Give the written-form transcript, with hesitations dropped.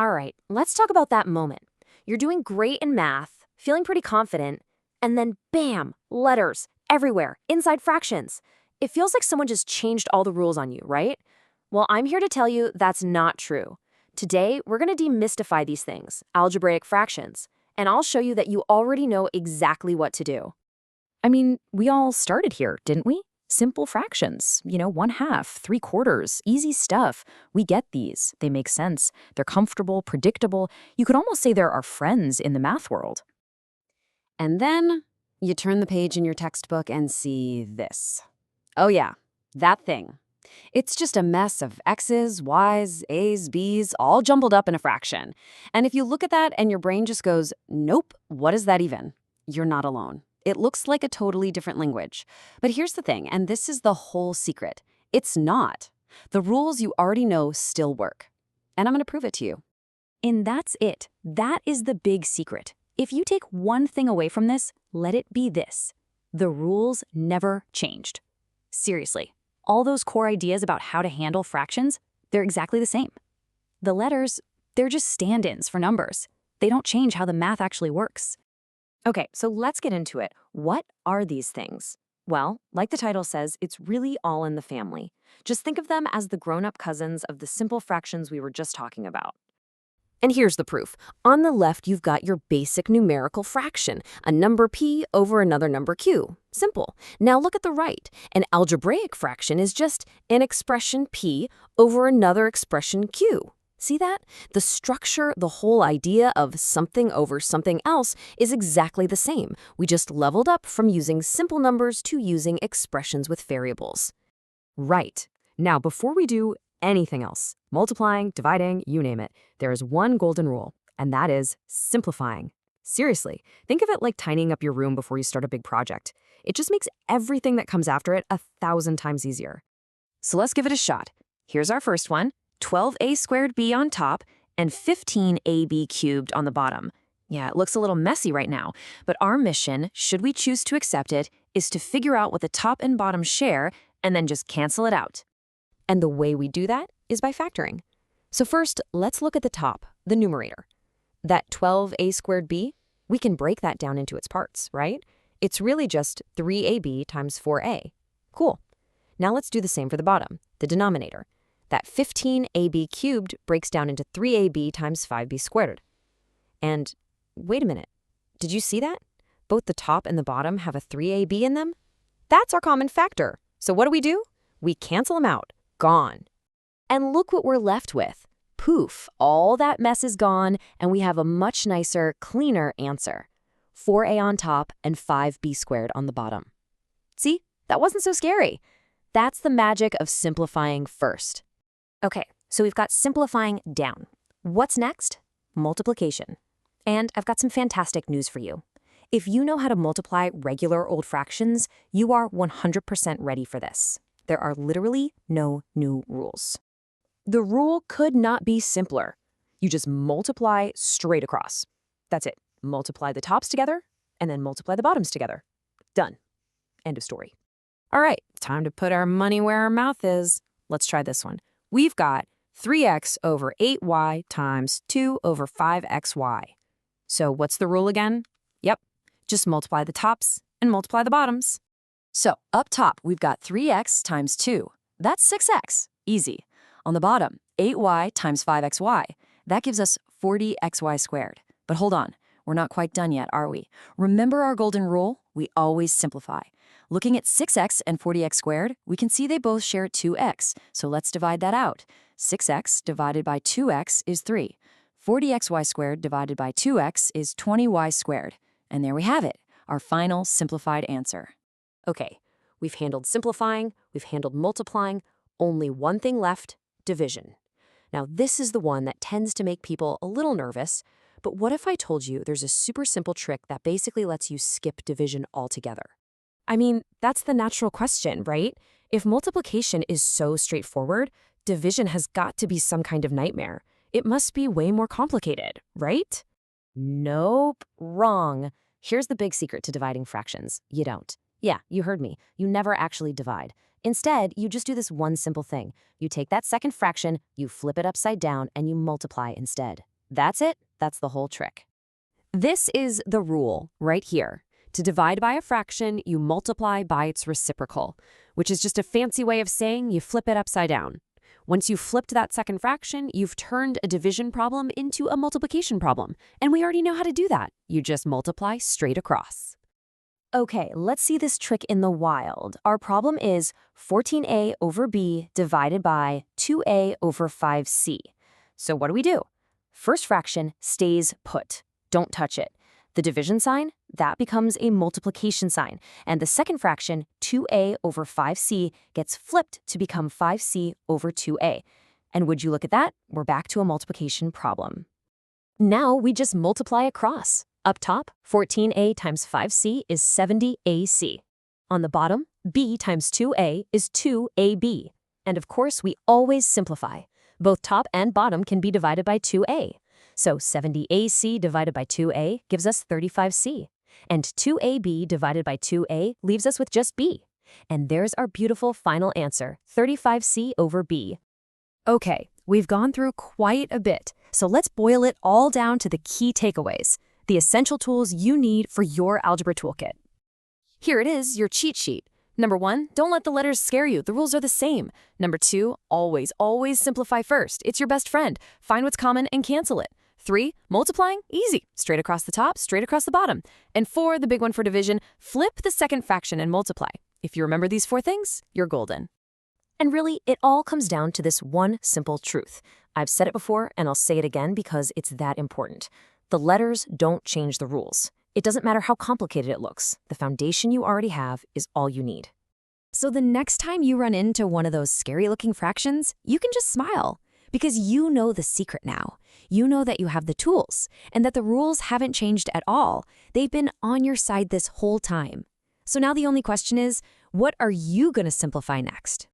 All right, let's talk about that moment. You're doing great in math, feeling pretty confident, and then bam, letters everywhere, inside fractions. It feels like someone just changed all the rules on you, right? Well, I'm here to tell you that's not true. Today, we're going to demystify these things, algebraic fractions, and I'll show you that you already know exactly what to do. I mean, we all started here, didn't we? Simple fractions, 1/2, 3/4, easy stuff. We get these. They make sense. They're comfortable, predictable. You could almost say they're our friends in the math world. And then you turn the page in your textbook and see this. Oh yeah, that thing. It's just a mess of x's, y's, a's, b's, all jumbled up in a fraction. And if you look at that and your brain just goes, nope, what is that even? You're not alone. It looks like a totally different language. But here's the thing, and this is the whole secret. It's not. The rules you already know still work. And I'm going to prove it to you. And that's it. That is the big secret. If you take one thing away from this, let it be this. The rules never changed. Seriously, all those core ideas about how to handle fractions, they're exactly the same. The letters, they're just stand-ins for numbers. They don't change how the math actually works. Okay, so let's get into it. What are these things? Well, like the title says, it's really all in the family. Just think of them as the grown-up cousins of the simple fractions we were just talking about. And here's the proof. On the left, you've got your basic numerical fraction, a number p over another number q. Simple. Now look at the right. An algebraic fraction is just an expression p over another expression q. See that? The structure, the whole idea of something over something else is exactly the same. We just leveled up from using simple numbers to using expressions with variables. Right. Now, before we do anything else, multiplying, dividing, you name it, there is one golden rule, and that is simplifying. Seriously, think of it like tidying up your room before you start a big project. It just makes everything that comes after it 1,000 times easier. So let's give it a shot. Here's our first one. 12a squared b on top, and 15ab cubed on the bottom. Yeah, it looks a little messy right now, but our mission, should we choose to accept it, is to figure out what the top and bottom share and then just cancel it out. And the way we do that is by factoring. So first, let's look at the top, the numerator. That 12a squared b, we can break that down into its parts, right? It's really just 3ab times 4a. Cool. Now let's do the same for the bottom, the denominator. That 15ab cubed breaks down into 3ab times 5b squared. And wait a minute, did you see that? Both the top and the bottom have a 3ab in them? That's our common factor. So what do? We cancel them out. Gone. And look what we're left with. Poof, all that mess is gone, and we have a much nicer, cleaner answer. 4a on top and 5b squared on the bottom. See, that wasn't so scary. That's the magic of simplifying first. Okay, so we've got simplifying down. What's next? Multiplication. And I've got some fantastic news for you. If you know how to multiply regular old fractions, you are 100% ready for this. There are literally no new rules. The rule could not be simpler. You just multiply straight across. That's it. Multiply the tops together, and then multiply the bottoms together. Done. End of story. All right, time to put our money where our mouth is. Let's try this one. We've got 3x over 8y times 2 over 5xy. So what's the rule again? Yep, just multiply the tops and multiply the bottoms. So up top, we've got 3x times 2. That's 6x. Easy. On the bottom, 8y times 5xy. That gives us 40xy squared. But hold on, we're not quite done yet, are we? Remember our golden rule? We always simplify. Looking at 6x and 40x squared, we can see they both share 2x, so let's divide that out. 6x divided by 2x is 3. 40xy squared divided by 2x is 20y squared. And there we have it, our final simplified answer. Okay, we've handled simplifying, we've handled multiplying, only one thing left, division. Now this is the one that tends to make people a little nervous, but what if I told you there's a super simple trick that basically lets you skip division altogether? I mean, that's the natural question, right? If multiplication is so straightforward, division has got to be some kind of nightmare. It must be way more complicated, right? Nope, wrong. Here's the big secret to dividing fractions. You don't. Yeah, you heard me. You never actually divide. Instead, you just do this one simple thing. You take that second fraction, you flip it upside down, and you multiply instead. That's it. That's the whole trick. This is the rule right here. To divide by a fraction, you multiply by its reciprocal, which is just a fancy way of saying you flip it upside down. Once you've flipped that second fraction, you've turned a division problem into a multiplication problem. And we already know how to do that. You just multiply straight across. Okay, let's see this trick in the wild. Our problem is 14a over b divided by 2a over 5c. So what do? First fraction stays put. Don't touch it. The division sign, that becomes a multiplication sign. And the second fraction, 2a over 5c, gets flipped to become 5c over 2a. And would you look at that? We're back to a multiplication problem. Now we just multiply across. Up top, 14a times 5c is 70ac. On the bottom, b times 2a is 2ab. And of course, we always simplify. Both top and bottom can be divided by 2a. So 70ac divided by 2a gives us 35c. And 2ab divided by 2a leaves us with just b. And there's our beautiful final answer, 35c over b. Okay, we've gone through quite a bit, so let's boil it all down to the key takeaways, the essential tools you need for your algebra toolkit. Here it is, your cheat sheet. Number 1, don't let the letters scare you. The rules are the same. Number 2, always simplify first. It's your best friend. Find what's common and cancel it. 3, multiplying, easy. Straight across the top, straight across the bottom. And 4, the big one for division, flip the second fraction and multiply. If you remember these 4 things, you're golden. And really, it all comes down to this one simple truth. I've said it before, and I'll say it again because it's that important. The letters don't change the rules. It doesn't matter how complicated it looks. The foundation you already have is all you need. So the next time you run into one of those scary-looking fractions, you can just smile. Because you know the secret now. You know that you have the tools, and that the rules haven't changed at all. They've been on your side this whole time. So now the only question is, what are you going to simplify next?